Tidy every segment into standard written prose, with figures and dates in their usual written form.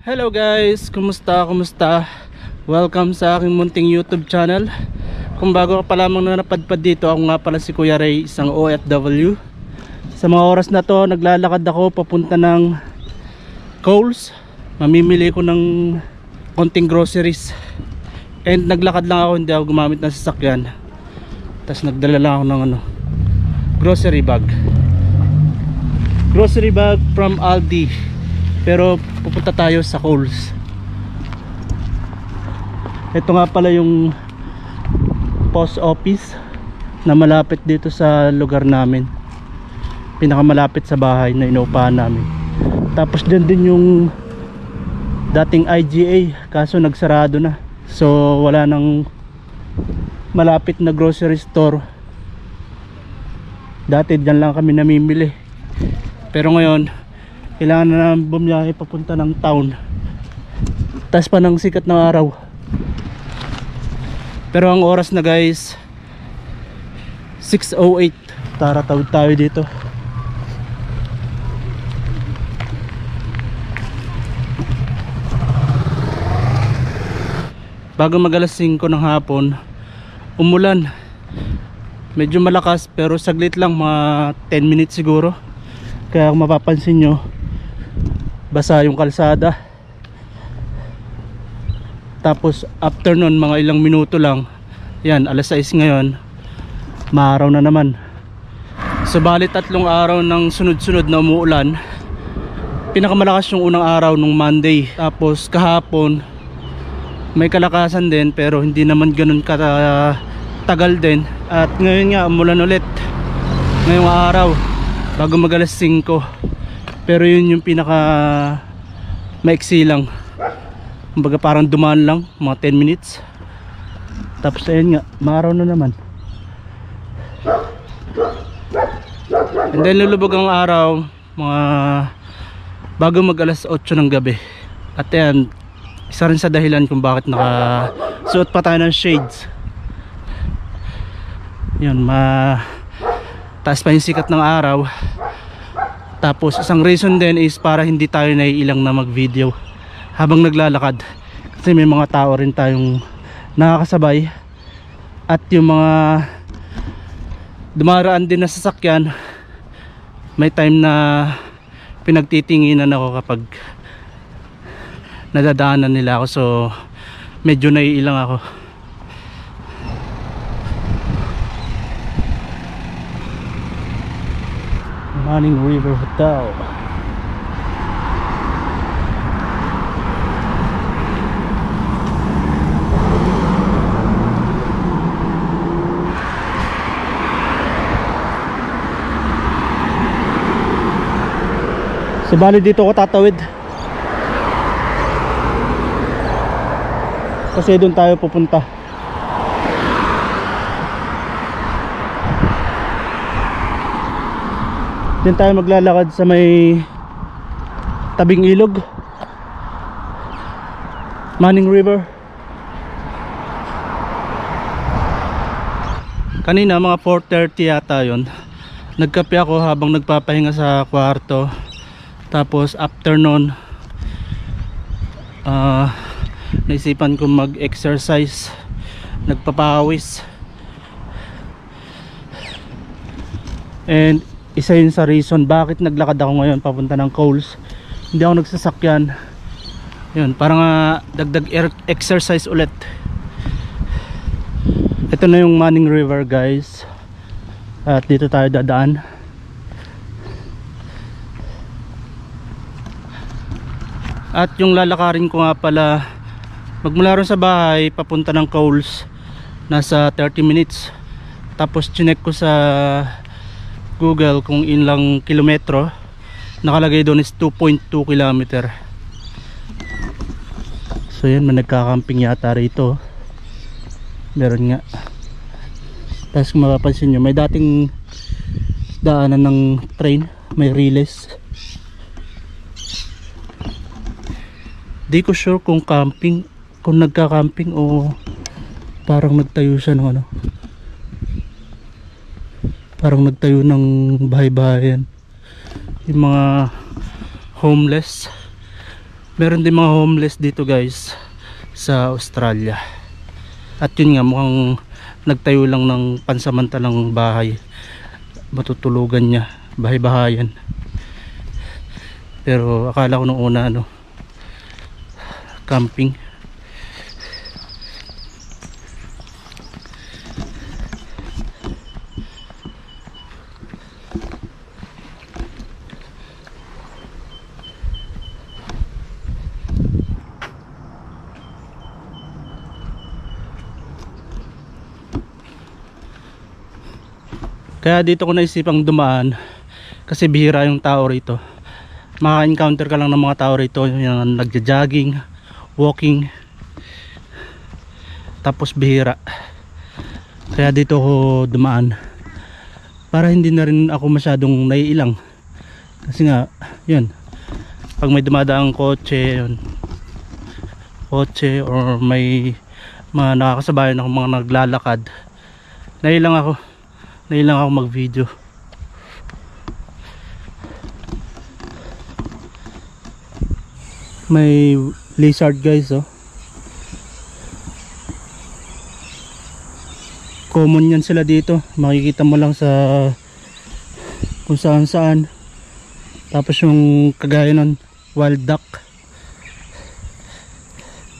Hello guys, kumusta? Welcome sa aking munting YouTube channel. Kung bago ka pa lamang na napadpad dito, ako nga pala si Kuya Ray, isang OFW. Sa mga oras na to, naglalakad ako papunta ng Coles. Mamimili ko ng konting groceries. And naglakad lang ako, hindi ako gumamit ng sasakyan. Tapos nagdala lang ako ng grocery bag from Aldi. Pero pupunta tayo sa Coles. Ito nga pala yung post office na malapit dito sa lugar namin, pinakamalapit sa bahay na inuupahan namin. Tapos dyan din yung dating IGA, kaso nagsarado na, so wala nang malapit na grocery store. Dati dyan lang kami namimili, pero ngayon kailangan na bumiyahe papunta ng town, taas pa ng sikat ng araw. Pero ang oras na guys 6:08, taratawid tayo dito. Bago mag alas 5 ng hapon, umulan. Medyo malakas pero saglit lang, mga 10 minutes siguro. Kaya kung mapapansin nyo, basa yung kalsada. Tapos after nun, mga ilang minuto lang, yan, alas 6 ngayon, maaraw na naman. So bali 3 araw ng sunod-sunod na umuulan. Pinakamalakas yung unang araw nung Monday. Tapos kahapon may kalakasan din, pero hindi naman ganun katagal din. At ngayon nga umulan ulit ngayong araw bago mag alas 5. Pero yun yung pinaka maiksi lang, kumbaga parang dumaan lang, mga 10 minutes. Tapos ayun nga, maaraw na naman. And then lulubog ang araw mga bago mag alas 8 ng gabi. At yan, isa rin sa dahilan kung bakit nakasuot pa tayo ng shades. Yun, taas pa yung sikat ng araw. Tapos isang reason din is para hindi tayo naiilang na mag video habang naglalakad, kasi may mga tao rin tayong nakakasabay. At yung mga dumaraan din na sasakyan, may time na pinagtitinginan ako kapag nadadaanan nila ako, so medyo naiilang ako. Manning River Hotel. So bali dito ako tatawid, kasi doon tayo pupunta. Diyan tayo maglalakad sa may tabing ilog, Manning River. Kanina mga 4:30 yata yun, nagkape ako habang nagpapahinga sa kwarto. Tapos after nun, naisipan ko mag-exercise, nagpapawis. And isa yun sa reason bakit naglakad ako ngayon papunta ng Coles. Hindi ako nagsasakyan. Yun, parang dagdag exercise ulit. Ito na yung Manning River guys, at dito tayo dadaan. At yung lalakarin ko nga pala, magmula ron sa bahay papunta ng Coles, nasa 30 minutes. Tapos chinek ko sa Google kung ilang kilometro, nakalagay doon is 2.2 kilometer. So yan, may nagkakamping yata rito, meron nga. Tapos kung mapapansin nyo, may dating daanan ng train, may relays. Di ko sure kung camping, kung nagkakamping o parang nagtayo siya ng parang nagtayo ng bahay-bahayan, yung mga homeless. Meron din mga homeless dito guys sa Australia. At yun nga, mukhang nagtayo lang ng pansamantalang bahay, matutulugan niya, bahay-bahayan. Pero akala ko nung una camping. Kaya dito ko naisipang dumaan kasi bihira yung tao rito. Maka-encounter ka lang ng mga tao rito yung nagja-jogging, walking, tapos bihira. Kaya dito ko dumaan para hindi na rin ako masyadong naiilang. Kasi nga yun, pag may dumadaang kotse or may mga nakakasabayan ako mga naglalakad, naiilang ako mag video. May lizard guys, oh. Common yan sila dito, makikita mo lang sa kung saan saan. Tapos yung kagaya nun, wild duck,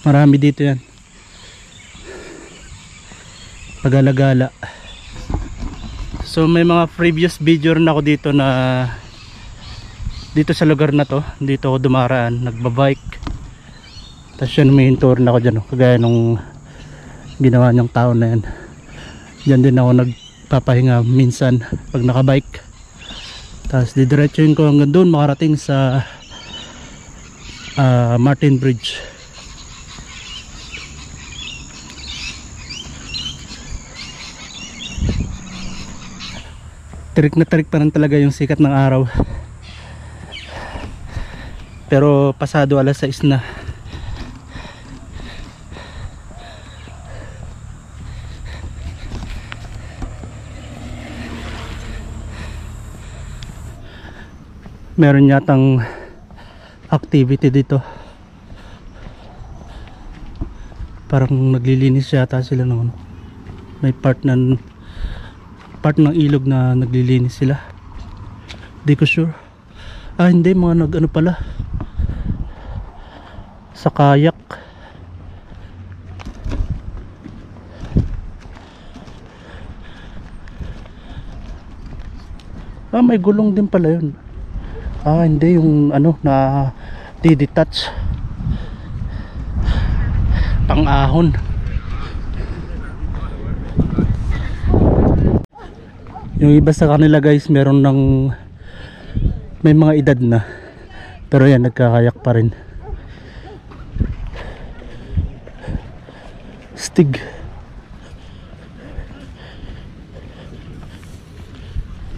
marami dito yan, pag-alagala. So may mga previous video rin ako dito na dito sa lugar na to, dito ako dumaraan, nagbabike. Tapos yun, may tour na ako dyan, kagaya nung ginawa niyang tao na yan. Diyan din ako nagpapahinga minsan pag nakabike. Tapos didiretsuhin ko hanggang doon makarating sa Martin Bridge. Tirik na tirik pa rin talaga yung sikat ng araw. Pero pasado alas 6 na. Meron yatang activity dito. Parang naglilinis yata sila ng may part ng ilog na naglilinis sila. Di ko sure. Hindi, mga pala, sa kayak. May gulong din pala yun. Hindi, yung na di-detach, pang-ahon. Yung iba sa kanila guys, may mga edad na, pero yan, nagkakayak pa rin. Stig.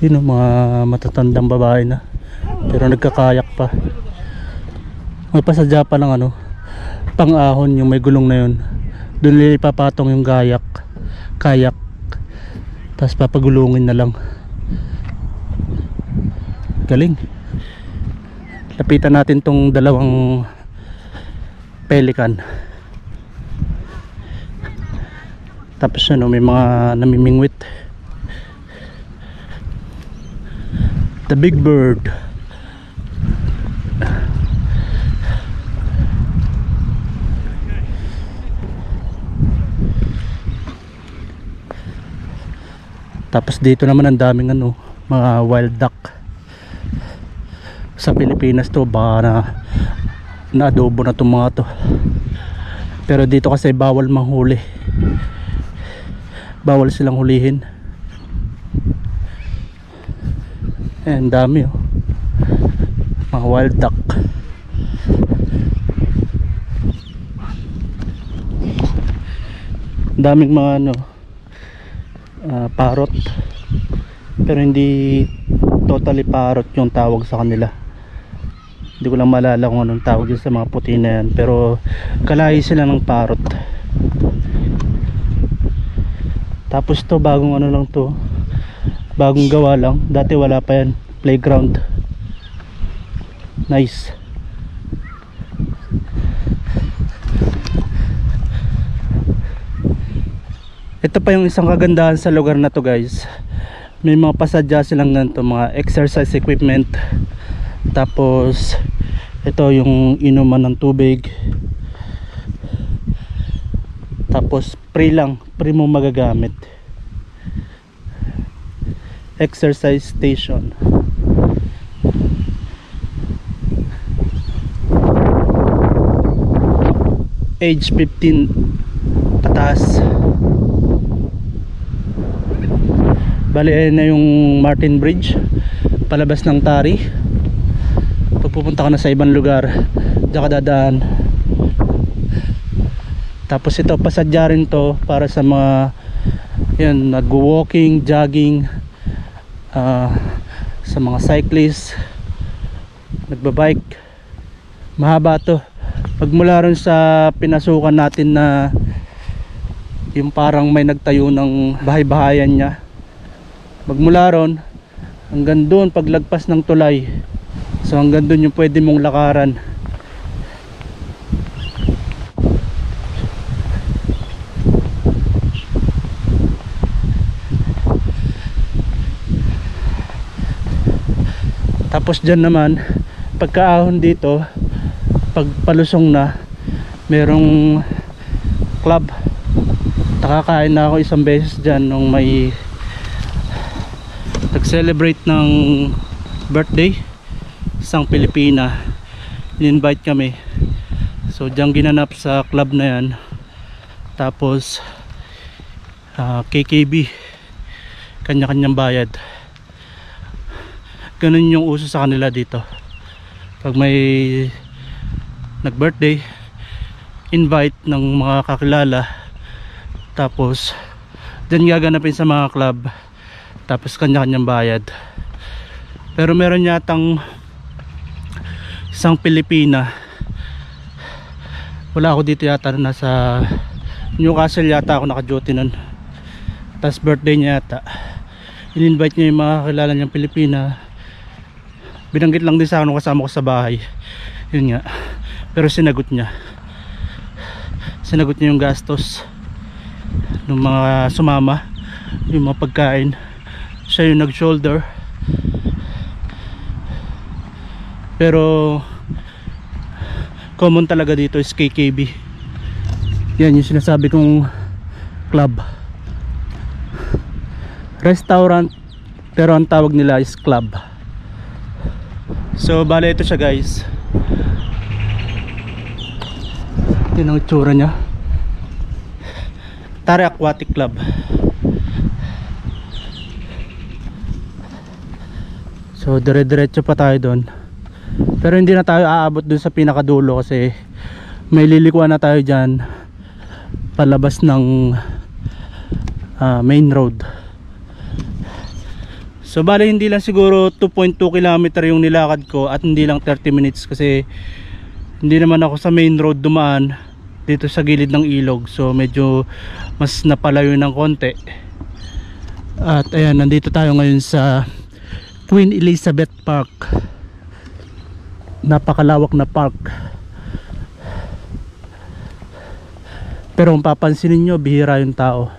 Yun, mga matatandang babae na, pero nagkakayak pa. May pa sa Japan ng pang-ahon, yung may gulong na yun. Doon nila ipapatong yung kayak, tapos papagulungin na lang. Galing. Lapitan natin tong dalawang pelican. Tapos may mga namimingwit. The big bird. Tapos dito naman ang daming mga wild duck. Sa Pilipinas to baka na adobo na itong mga to, pero dito kasi bawal manghuli, bawal silang hulihin. Ang dami mga wild duck. Daming mga parrot, pero hindi totally parrot yung tawag sa kanila. Hindi ko lang maalala kung anong tawag yun sa mga puti na yan, pero kalahi sila ng parrot. Tapos to bagong lang to, bagong gawa lang, dati wala pa yan, playground. Nice. Ito pa yung isang kagandahan sa lugar na to guys, may mga pasadya silang ganito, mga exercise equipment. Tapos ito yung inuman ng tubig. Tapos free lang, free mo magagamit. Exercise station. Age 15 pataas. Bali ayun na yung Martin Bridge palabas ng Tari. Pag pupunta ka na sa ibang lugar, diyan ka dadaan. Tapos ito pasadya rin to para sa mga yan, nag-walking, jogging, sa mga cyclist, nagbabike. Mahaba to. Pag mula rin sa pinasukan natin na yung parang may nagtayo ng bahay-bahayan niya, magmula ron hanggang doon paglagpas ng tulay, so hanggang doon yung pwede mong lakaran. Tapos dyan naman pagkaahon dito, pag palusong na, merong club. Nakakain na ako isang beses dyan nung may nag-celebrate ng birthday isang Pilipina, in-invite kami, so diyan ginanap sa club na yan. Tapos KKB, kanya-kanyang bayad. Ganun yung uso sa kanila dito. Pag may nag-birthday, invite ng mga kakilala, tapos diyan gaganapin sa mga club, tapos kanya-kanyang bayad. Pero meron yatang isang Pilipina, wala ako dito yata, nasa Newcastle yata ako naka-duty nun, tapos birthday niya yata, in-invite niya yung mga kakilala niyang Pilipina. Binanggit lang din sa akin nung kasama ko sa bahay, yun nga, pero sinagot niya yung gastos ng mga sumama, yung mga pagkain. Siya yung nag-shoulder. Pero common talaga dito is KKB. Yan yung sinasabi kong club, restaurant, pero ang tawag nila is club. So bale ito siya guys, yun ang itsura nya, Tari Aquatic Club. So dire-diretso pa tayo doon, pero hindi na tayo aabot doon sa pinakadulo kasi may lilikuan na tayo dyan palabas ng main road. So bale hindi lang siguro 2.2 km yung nilakad ko, at hindi lang 30 minutes kasi hindi naman ako sa main road dumaan, dito sa gilid ng ilog, so medyo mas napalayo ng konti. At ayan, nandito tayo ngayon sa Queen Elizabeth Park. Napakalawak na park, pero kung papansinin nyo, bihira yung tao.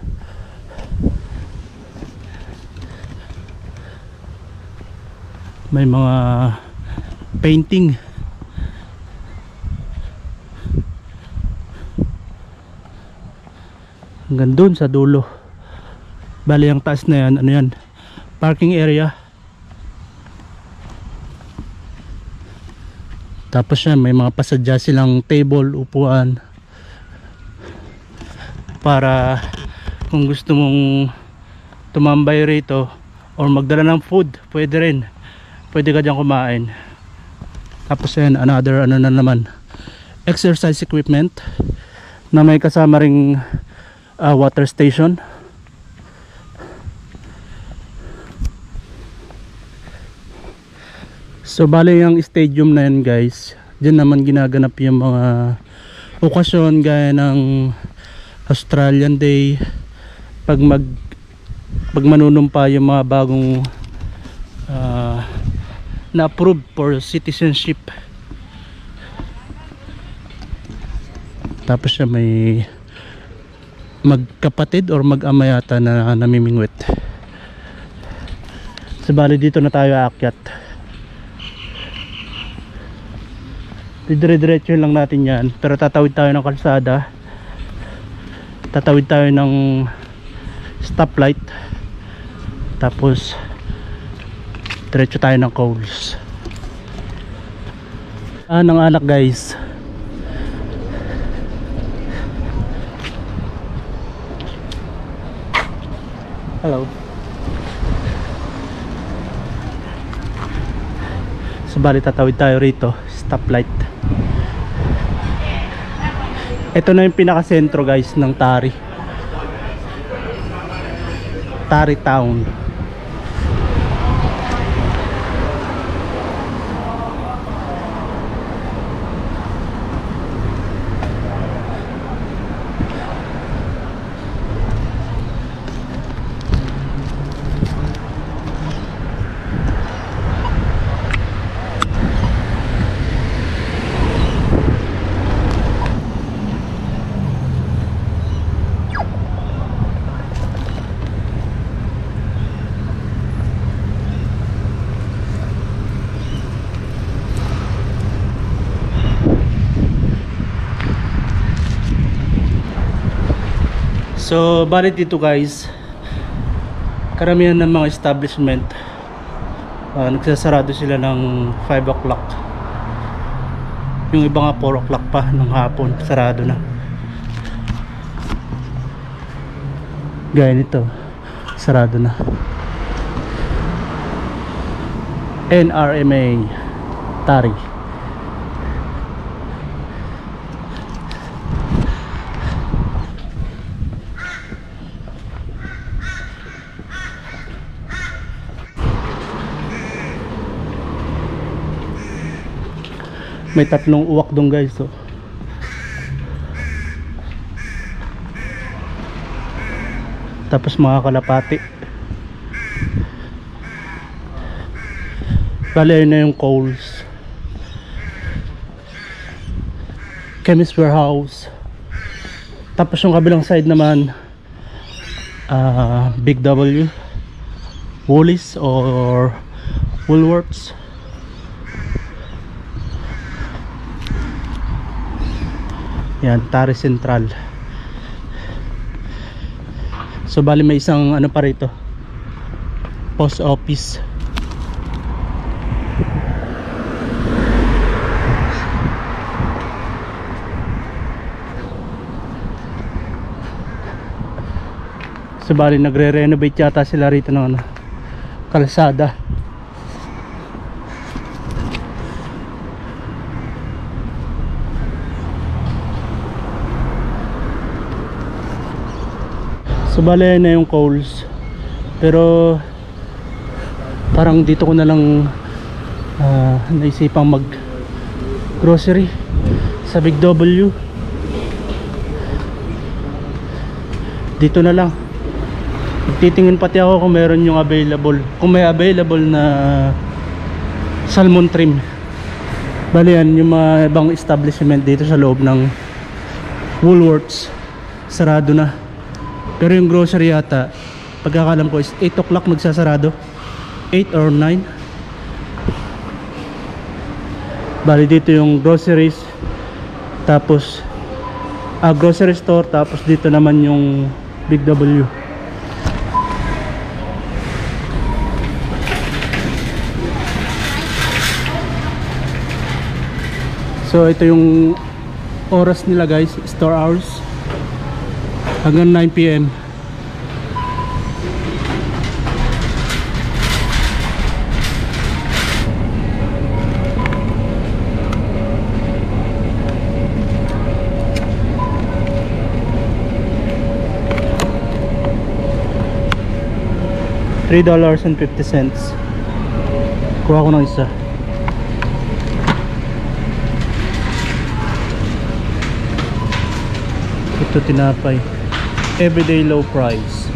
May mga painting. Hanggang dun sa dulo. Bali ang taas na yan, ano yan, parking area. Tapos yan, may mga pasadya silang table, upuan, para kung gusto mong tumambay rito or magdala ng food, pwede rin, pwede ka dyan kumain. Tapos yan, another ano na naman, exercise equipment na may kasama ring water station. So bali yung stadium na yan guys, dyan naman ginaganap yung mga okasyon gaya ng Australian Day, pag manunumpa yung mga bagong na approved for citizenship. Tapos siya may magkapatid or mag-ama yata na namimingwit. So bali dito na tayo aakyat. Dire-diretso lang natin yan, pero tatawid tayo ng kalsada, tatawid tayo ng stoplight, tapos diretso tayo ng Coles. Ng anak guys. Hello. So bali tatawid tayo rito, stoplight. Ito na yung pinaka-sentro guys ng Tari Town. So bali dito guys, karamihan ng mga establishment nagsasarado sila ng 5 o'clock. Yung iba nga 4 o'clock pa ng hapon, sarado na. Gaya nito, sarado na. NRMA Tari. May 3 uwak dong guys, so. Tapos mga kalapati. Bali na yung Coles, Chemist Warehouse. Tapos yung kabilang side naman, Big W, Woolies or Woolworths. Yan, Tari Central. So bali may isang ano pa rito, post office. So bali nagre-renovate yata sila rito ng ano, kalsada. So bali na yung Coles, pero parang dito ko na lang naisipang mag grocery sa Big W. Dito na lang. Titingin pati ako kung meron yung available, kung may available na salmon trim. Bali yan, yung mga ibang establishment dito sa loob ng Woolworths sarado na. Pero yung grocery yata, pagkakalam ko is 8 o'clock magsasarado, 8 or 9. Bali dito yung groceries, tapos grocery store, tapos dito naman yung Big W. So ito yung oras nila guys, store hours hanggang 9 PM. $3.50. Kuha ko ng isa. Ito tinapay, everyday low price.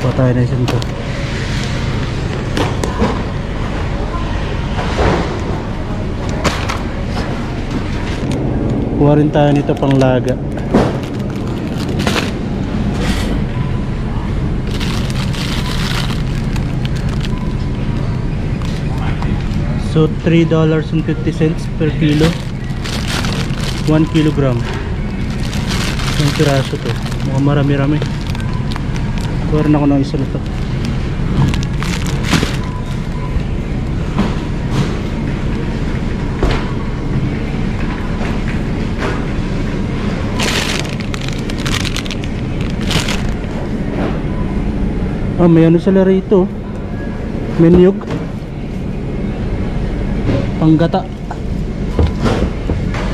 Patay na isang to. Kuha rin tayo nito pang laga. So $3.50 per kilo, 1 kilogram. Isang piraso to, mukhang marami-rami. Kuha rin ako ng isa nito. Ah, may ano sila rito, menyug, panggata.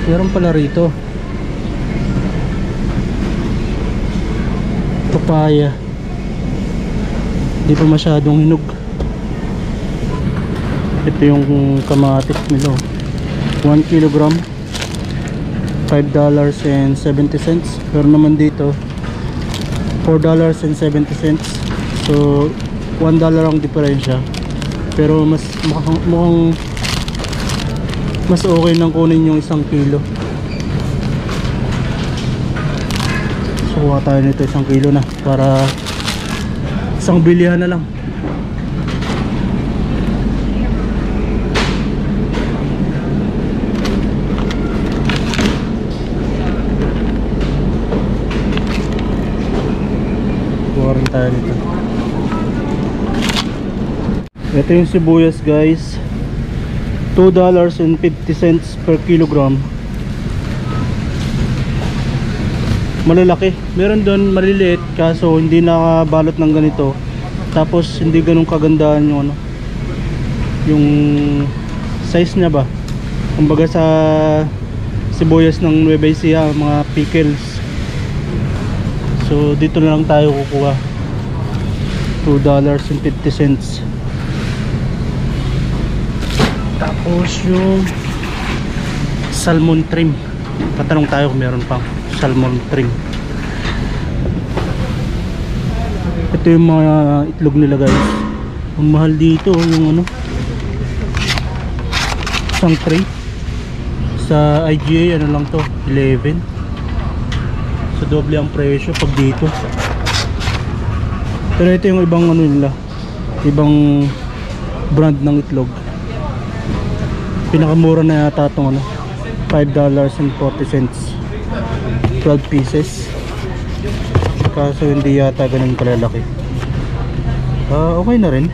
Meron pala rito papaya, di pa masyadong hinog. Ito yung kamatis nila, 1 kilogram $5.70. pero naman dito $4.70. So $1 ang diferensya, pero mas mukhang mas okay nang kunin yung 1 kilo. So kuha tayo nito 1 kilo na, para isang bilihan na lang. Kuha rin tayo nito. Ito yung sibuyas guys, $2.50 per kilogram. Malalaki. Meron doon maliliit, kaso hindi nakabalot ng ganito. Tapos hindi ganun kagandahan yung ano, yung size niya ba. Kumbaga sa sibuyas ng Nueva Ecija, mga pickles. So dito na lang tayo kukuha, $2.50. Tapos yung salmon trim, tatanong tayo kung meron pang salmon trim. Ito yung mga itlog nila guys. Ang mahal dito yung ano, isang tray sa IGA ano lang to, 11. So doble ang presyo pag dito. Pero ito yung ibang ano nila, ibang brand ng itlog. Pinakamura na yata itong ano, $5.40, 12 pieces. Kaso hindi yata ganun kalalaki. Okay na rin.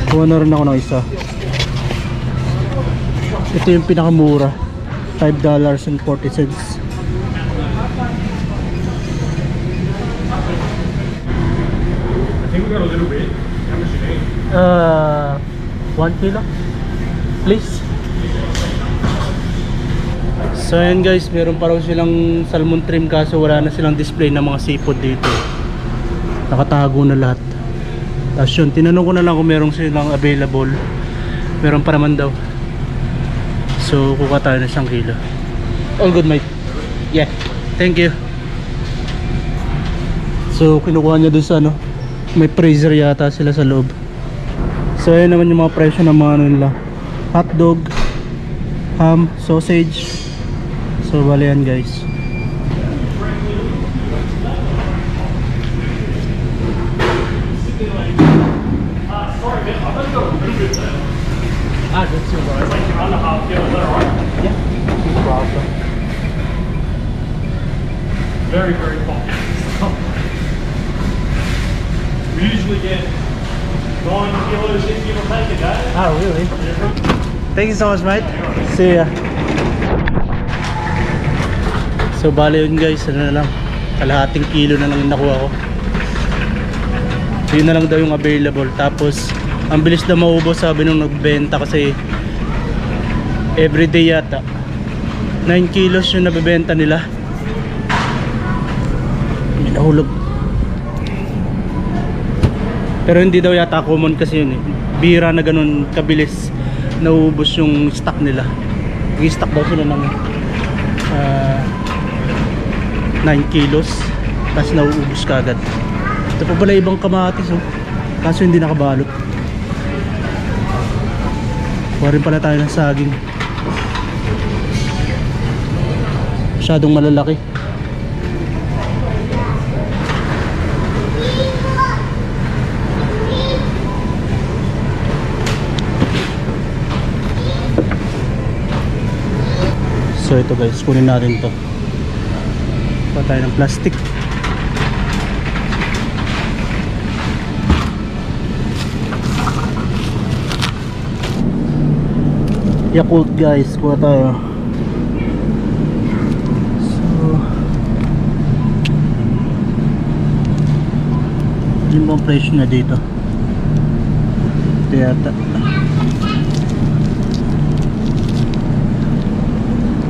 Kuha na rin ako ng isa. Ito yung pinakamura, $5.40. I think we got a little bit. How much you need? 1 kilo please. So ayan guys, meron pa raw silang salmon trim, kaso wala na silang display ng mga seafood dito, nakatago na lahat. Tapos yun, tinanong ko na lang kung meron silang available. Meron pa naman daw. So kuha tayo na 1 kilo. All good mate. Yeah, thank you. So kinukuha niya dun sa ano, may freezer yata sila sa loob. So ayan naman yung mga presyo ng mga ano nila, hotdog, ham, sausage. So bali yan guys. That's too right. Like you're on the half kilo, is that alright? Yeah, no problem. Very, very popular. We usually get 9 kilos in, give or take a day. Oh really? Thank you so much mate. See ya. So bali yun guys, ano na lang, kalahating kilo na lang yung nakuha ko. Yun na lang daw yung available. Tapos ang bilis na maubos, sabi nung nagbenta, kasi everyday yata 9 kilos yung nabibenta nila. May nahulog. Pero hindi daw yata common kasi yun eh. Bira na ganun kabilis nauubos yung stock nila. Nag-stock daw sila ng 9 kilos, tapos nauubos kagad. Ito pa pala ibang kamatis oh, kaso hindi nakabalot. Kuha rin pala tayo ng saging. masyadong malalaki. So ito guys, kunin natin to. Pa tayo ng plastic. Yakult guys, kuha tayo. So yun bang presyo na dito? Ito yata.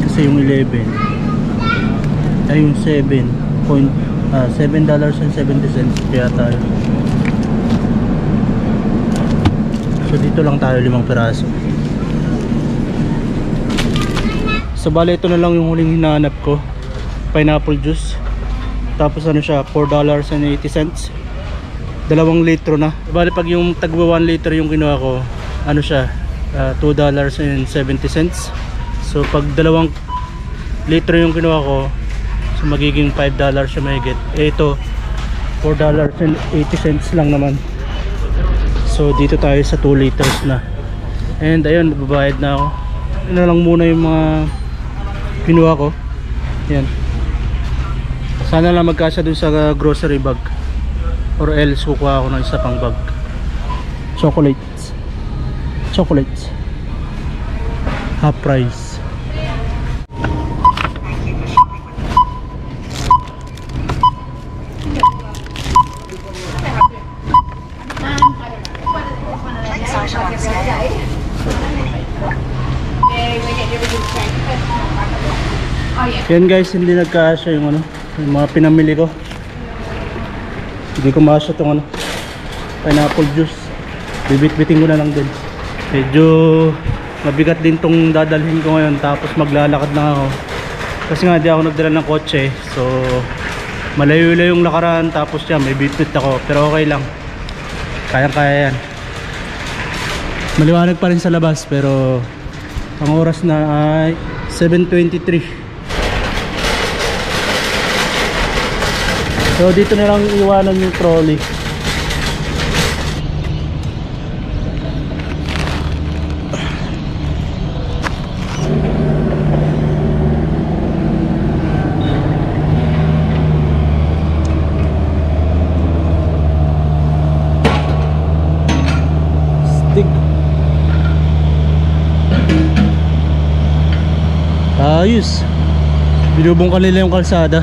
Kasi yung 11 ay yung $7.70 kaya tayo. So dito lang tayo 5 piraso. So bale ito na lang yung huling hinahanap ko, pineapple juice. Tapos ano siya, $4.80, 2 litro na. Bale pag yung tagwa 1 liter yung kinuha ko, ano siya, $2.70. So pag 2 litro yung kinuha ko, so magiging $5 siya mahigit. Ito $4.80 lang naman. So dito tayo sa 2 liters na. And ayun, babayad na ako. Yun na lang muna yung mga kinuha ko. Yan. Sana lang magkasya dun sa grocery bag, or else kukuha ako ng isa pang bag. Chocolates half price. Yan guys, hindi nagkasya yung yung mga pinamili ko. Hindi ko masya itong pineapple juice. Bibit-biting ko na lang din. Medyo mabigat din tong dadalhin ko ngayon, tapos maglalakad na ako. Kasi nga di ako nagdala ng kotse. So malayo-layo yung lakaran, tapos yan, may bit-bit ako. Pero okay lang. Kayang-kaya yan. Maliwanag pa rin sa labas, pero ang oras na ay 7:23. So dito na lang iwanan yung trolley. Stick. Ayos. Binubong kanila yung kalsada.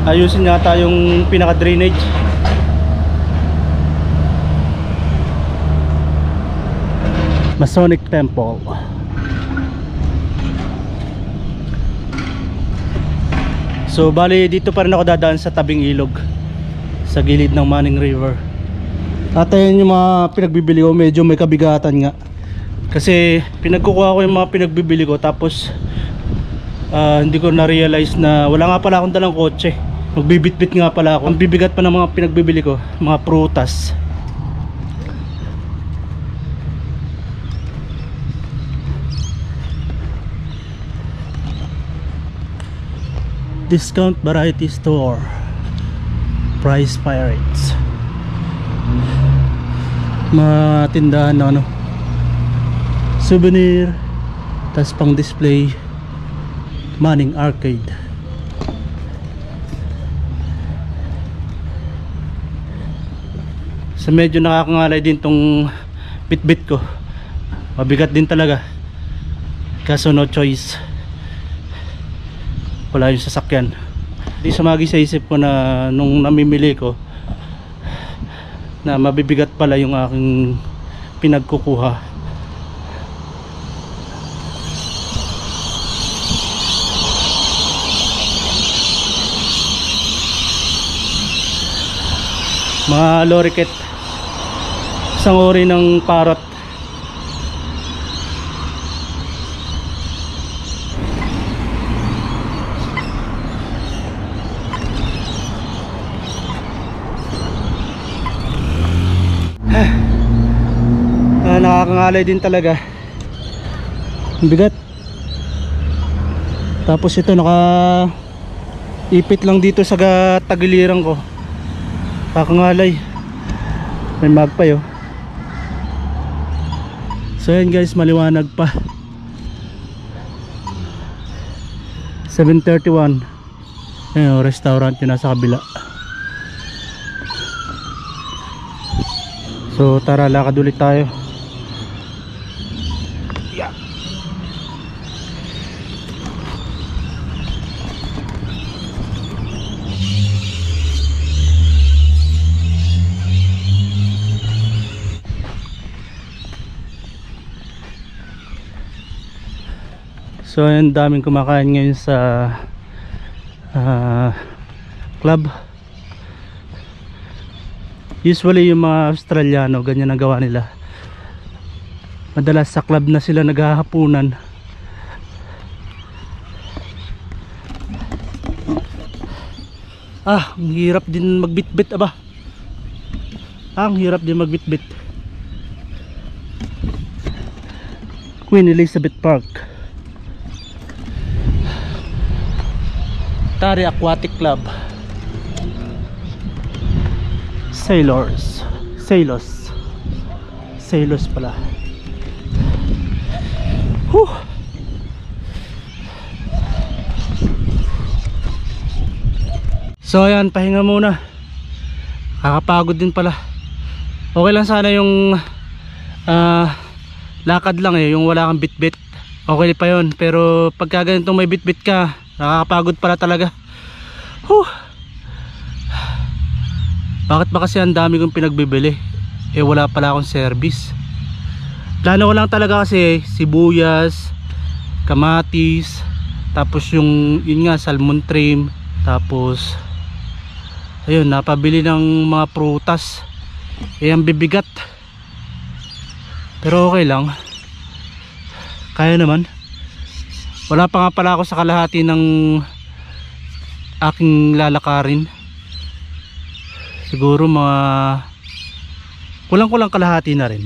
Ayusin yata yung pinaka drainage. Masonic Temple. So bali dito pa rin ako dadaan sa tabing ilog, sa gilid ng Manning River. At ayun yung mga pinagbibili ko, medyo may kabigatan nga. Kasi pinagkukuha ko yung mga pinagbibili ko, tapos hindi ko na-realize na wala nga pala akong dalang kotse. Magbibitbit nga pala ako. Ang bibigat pa ng mga pinagbibili ko, mga prutas. Discount variety store, Price Pirates. Mga tindahan na souvenir, tas pang display. Manning Arcade. So medyo nakakangalay din tong bitbit ko. Mabigat din talaga. Kaso no choice. Wala yung sasakyan. Di sumagi sa isip ko na nung namimili ko na mabibigat pala yung aking pinagkukuha. Mga loriket, isang uri ng parrot. Nakakangalay din talaga. Ang bigat. Tapos ito naka ipit lang dito sa tagiliran ko. Kakangalay. May magpay oh. So yan guys, maliwanag pa. 7:31. Ayun, restaurant yun nasa kabila. So tara, lakad ulit tayo. Yeah. So ayun, daming kumakain ngayon sa club. Usually yung mga Australiano, ganyan ang gawa nila. Madalas sa club na sila naghahapunan. Ang hirap din magbitbit aba. Ang hirap din magbitbit. Queen Elizabeth Park, Tari Aquatic Club, Sailors pala. Whew. So ayan, pahinga muna. Kakapagod din pala. Okay lang sana yung lakad lang yung wala kang bitbit. Okay pa yun, pero pagka ganitong may bitbit ka, nakakapagod pala talaga. Bakit ba kasi ang dami kong pinagbibili? Wala pala akong service. Plano ko lang talaga kasi sibuyas, kamatis, tapos yun nga, salmon trim, tapos ayun, napabili ng mga prutas. Ang bibigat, pero okay lang, kaya naman. Wala pa nga pala ako sa kalahati ng aking lalakarin. Siguro mga kulang kalahati na rin.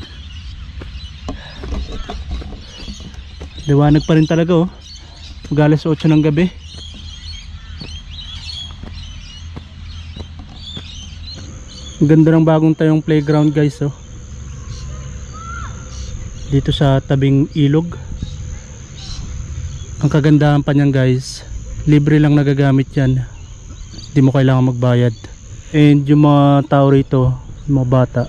Liwanag pa rin talaga oh. Mag-alas 8 ng gabi. Ang ganda ng bagong tayong playground guys oh. Dito sa tabing ilog. Ang kagandahan pa niyan guys, libre lang nagagamit yan. Hindi mo kailangan magbayad. And yung mga tao rito, yung mga bata,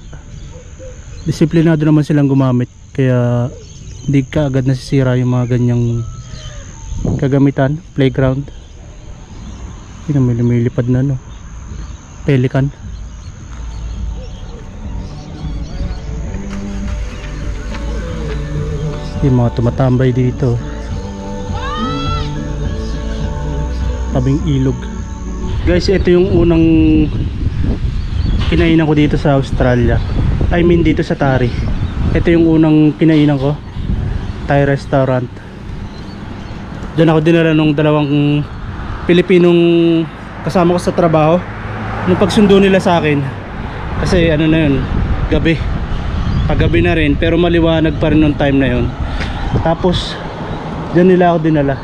disiplinado naman silang gumamit. Kaya hindi ka agad nasisira yung mga ganyang kagamitan. Playground. Yun, may lumilipad na no, pelican. Yung mga tumatambay dito, tabing ilog. Guys, ito yung unang kinainan ko dito sa Australia. I mean dito sa Tari. Ito yung unang kinainan ko, Thai restaurant. Diyan ako dinala nung dalawang Pilipinong kasama ko sa trabaho. Nung pagsundo nila sa akin, kasi ano na yun, gabi, paggabi na rin, pero maliwanag pa rin nung time na yun. Tapos diyan nila ako dinala.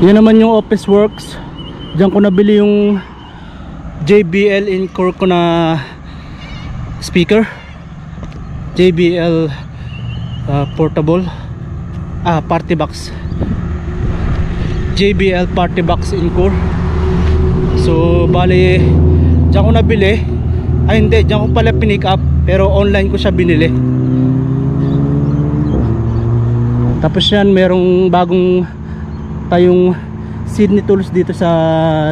Yan naman yung office works. Diyan ko nabili yung JBL Encore ko na speaker. JBL portable party box. JBL party box Encore. So bali diyan ko nabili. Ay hindi, diyan ko pala pinick up, pero online ko siya binili. Tapos yan, merong bagong tayong Sydney Tools dito sa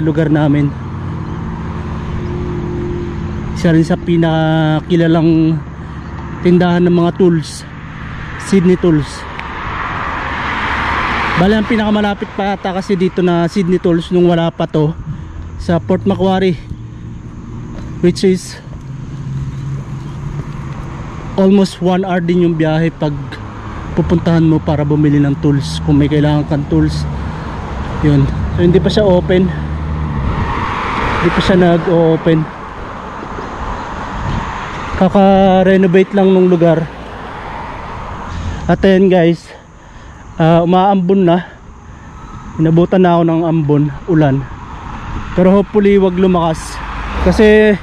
lugar namin. Isa rin sa pinakakilalang tindahan ng mga tools, Sydney Tools. Bali ang pinakamalapit pa ata kasi dito na Sydney Tools nung wala pa to, sa Port Macquarie, which is almost 1 hour din yung biyahe pag pupuntahan mo para bumili ng tools. Kung may kailangan kang tools, yun. So hindi pa siya open, hindi pa siya nag-open. Kaka-renovate lang nung lugar. At ayan guys, umaambon na. Inabutan na ako ng ambon, ulan. Pero hopefully wag lumakas, kasi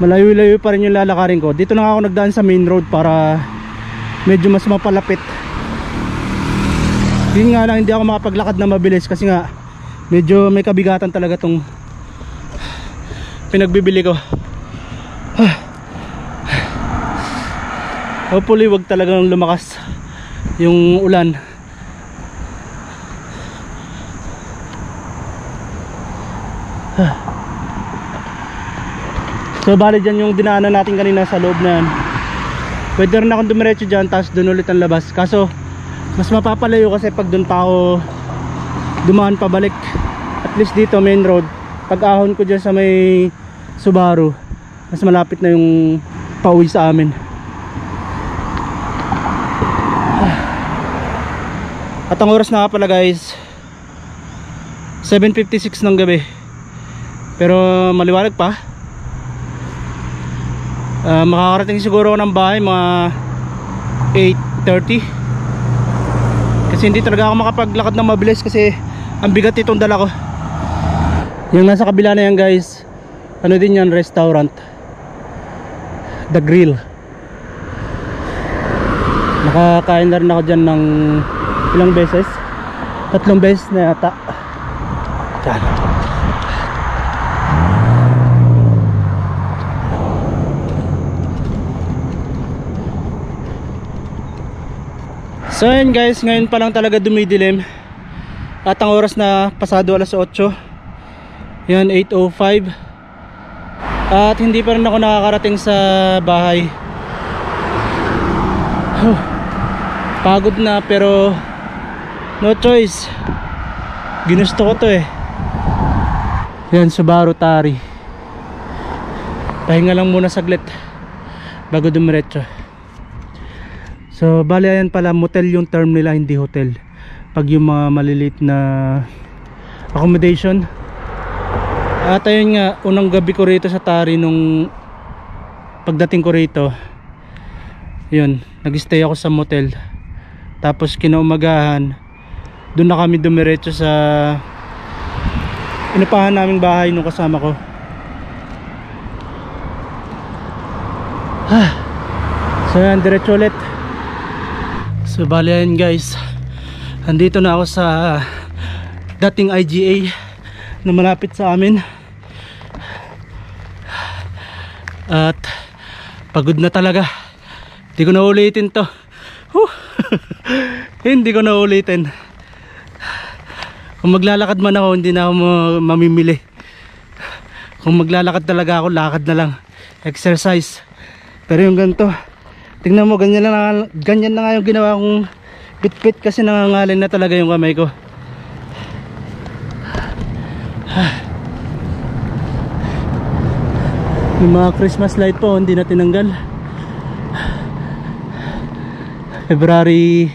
malayo-layo pa rin yung lalakarin ko. Dito na ako nagdaan sa main road para medyo mas mapalapit. Yun nga lang, hindi ako makapaglakad na mabilis kasi nga medyo may kabigatan talaga tong pinagbibili ko. Hopefully wag talagang lumakas yung ulan. So bali dyan yung dinaanan natin kanina sa loob na yan. Pwede rin akong dumiretso dyan, tapos dun ulit ang labas. Kaso mas mapapalayo kasi pag dun pa ako dumaan pabalik. At least dito main road, pag ahon ko dyan sa may Subaru, mas malapit na yung pauwi sa amin. At ang oras na pala guys, 7:56 ng gabi. Pero maliwanag pa. Makakarating siguro ako ng bahay mga 8:30. Kasi hindi talaga ako makapaglakad ng mabilis kasi ang bigat itong dala ko. Yung nasa kabila na yan guys, ano din yan, restaurant, The Grill. Nakakain na rin ako dyan ng ilang beses, 3 beses na yata. Yan. So yun guys, ngayon pa lang talaga dumidilim. At ang oras na pasado alas 8. Yan, 8:05. At hindi pa rin ako nakakarating sa bahay. Pagod na pero no choice. Ginusto ko to eh. Yan, Subaru Tari. Pahinga lang muna saglit bago dumiretso. So bali ayan pala, motel yung term nila, hindi hotel. Pag yung mga maliliit na accommodation. At ayun nga, unang gabi ko rito sa Tari, nung pagdating ko rito, yun, nag-stay ako sa motel. Tapos kinaumagahan, doon na kami dumiretso sa inupahan naming bahay nung kasama ko. So yan, diretso ulit. So bali yan guys, andito na ako sa dating IGA na malapit sa amin. At pagod na talaga. Hindi ko na ulitin to. Hindi ko na ulitin. Kung maglalakad man ako, hindi na ako mamimili. Kung maglalakad talaga ako, lakad na lang, exercise. Pero yung ganito, tingnan mo, ganyan na nga yung ginawa kong bit-bit kasi nangangaling na talaga yung kamay ko. Yung mga Christmas light po, hindi na tinanggal. February,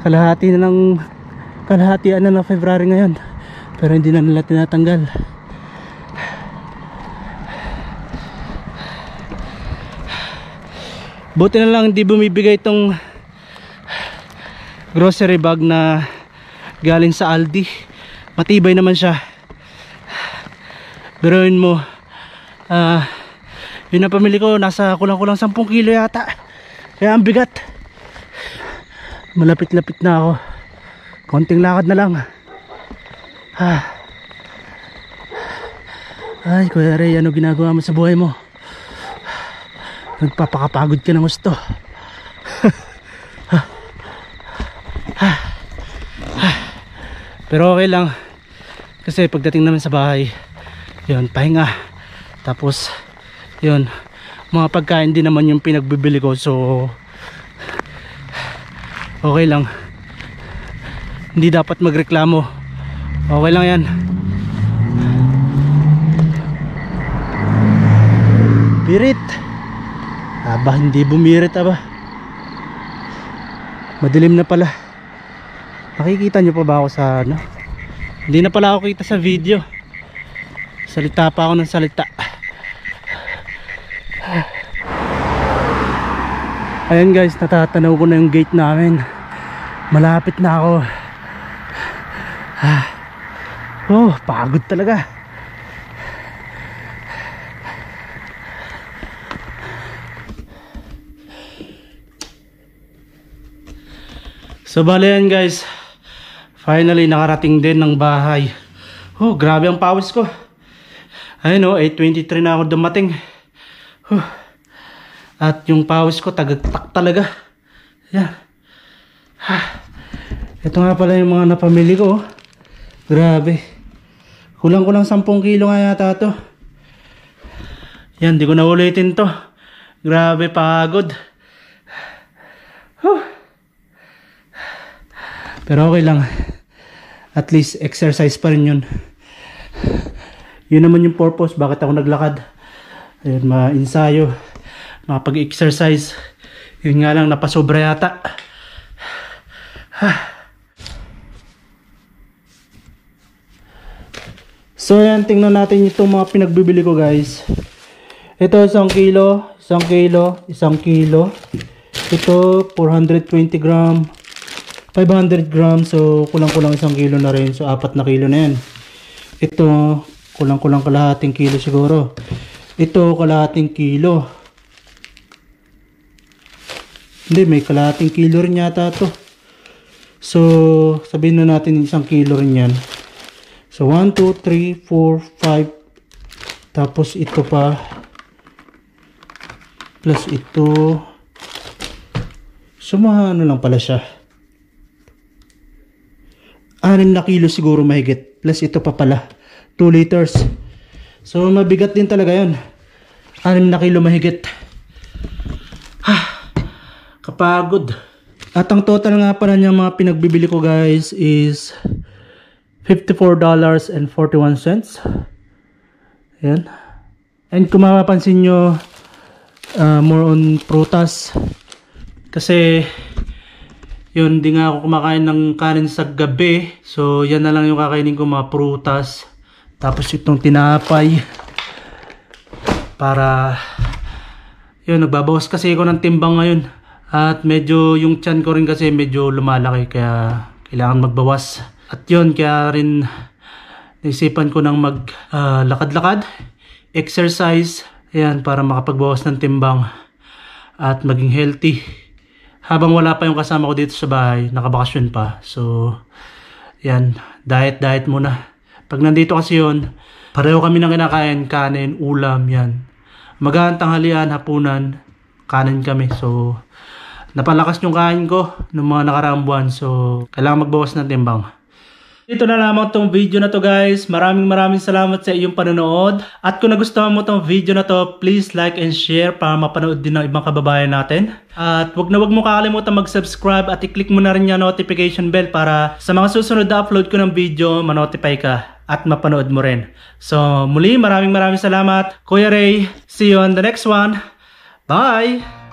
kalahatian na ng February ngayon, pero hindi na nila tinatanggal. Buti na lang hindi bumibigay itong grocery bag na galing sa Aldi. Matibay naman siya. Biruin mo, yun ang pamili ko, nasa kulang-kulang 10 kilo yata. Kaya ang bigat. Malapit-lapit na ako. Konting lakad na lang. Ay, Kuya Ray, ano ginagawa mo sa buhay mo? Nagpapakapagod ka ng gusto. Pero okay lang, kasi pagdating naman sa bahay, yun, pahinga. Tapos yun, mga pagkain din naman yung pinagbibili ko, so okay lang. Hindi dapat magreklamo. Okay lang yan. Birit. Aba, hindi bumirit aba. Madilim na pala. Nakikita nyo pa ba ako sa ano? Hindi na pala ako kita sa video. Salita pa ako ng salita. Ayan guys, natatanaw ko na yung gate namin. Malapit na ako. Oh, pagod talaga. So bale yan guys, finally nakarating din ng bahay. Oh, grabe ang pawis ko. Ayun o, 8:23 na ako dumating. At yung pawis ko tagagtak talaga. Yan. Ito nga pala yung mga napamili ko. Grabe. Kulang-kulang 10 kilo nga yata to. Yan, di ko na ulitin to. Grabe, pagod. Pero okay lang. At least exercise pa rin yun. Yun naman yung purpose bakit ako naglakad. Ayun, ma-ensayo, makapag-exercise. Yun nga lang, napasobra yata. So yan, tingnan natin itong mga pinagbibili ko guys. Ito 1 kilo, 1 kilo, 1 kilo. Ito 420 gram, 500 grams. So kulang-kulang 1 kilo na rin. So 4 na kilo na yan. Ito kulang-kulang kalahating kilo siguro. Ito kalahating kilo. Hindi, may kalahating kilo rin yata to. So sabihin na natin 1 kilo rin yan. So 1, 2, 3, 4, 5. Tapos ito pa. Plus ito. So ano lang pala siya. 6 na kilo siguro mahigit. Plus ito pa pala. 2 liters. So mabigat din talaga yun. 6 na kilo mahigit. Kapagod. At ang total nga pala niya mga pinagbibili ko guys is $54.41. Ayan. And kung mapapansin nyo, more on prutas. Kasi yun, di nga ako kumakain ng kanin sa gabi. So yan na lang yung kakainin ko, mga prutas. Tapos itong tinapay. Para yun, nagbabawas kasi ako ng timbang ngayon. At medyo yung tiyan ko rin kasi medyo lumalaki. Kaya kailangan magbawas. At yun, kaya rin naisipan ko ng maglakad-lakad, exercise, ayan, para makapagbawas ng timbang at maging healthy. Habang wala pa yung kasama ko dito sa bahay, nakabakasyon pa. So, yan, diet muna. Pag nandito kasi yun, pareho kami ng kinakain, kanin, ulam, yan. Magahan, tanghalian, hapunan, kanin kami. So, napalakas yung kain ko ng mga nakaraang buwan. So, kailangan magbawas ng timbang. Dito na lamang tong video na to guys. Maraming salamat sa iyong panonood. At kung nagustuhan mo tong video na to, please like and share para mapanood din ng ibang kababayan natin. At wag mo kakalimutan mag-subscribe at i-click mo na rin yung notification bell para sa mga susunod na upload ko ng video, ma-notify ka at mapanood mo rin. So muli, maraming salamat. Kuya Ray, see you on the next one. Bye!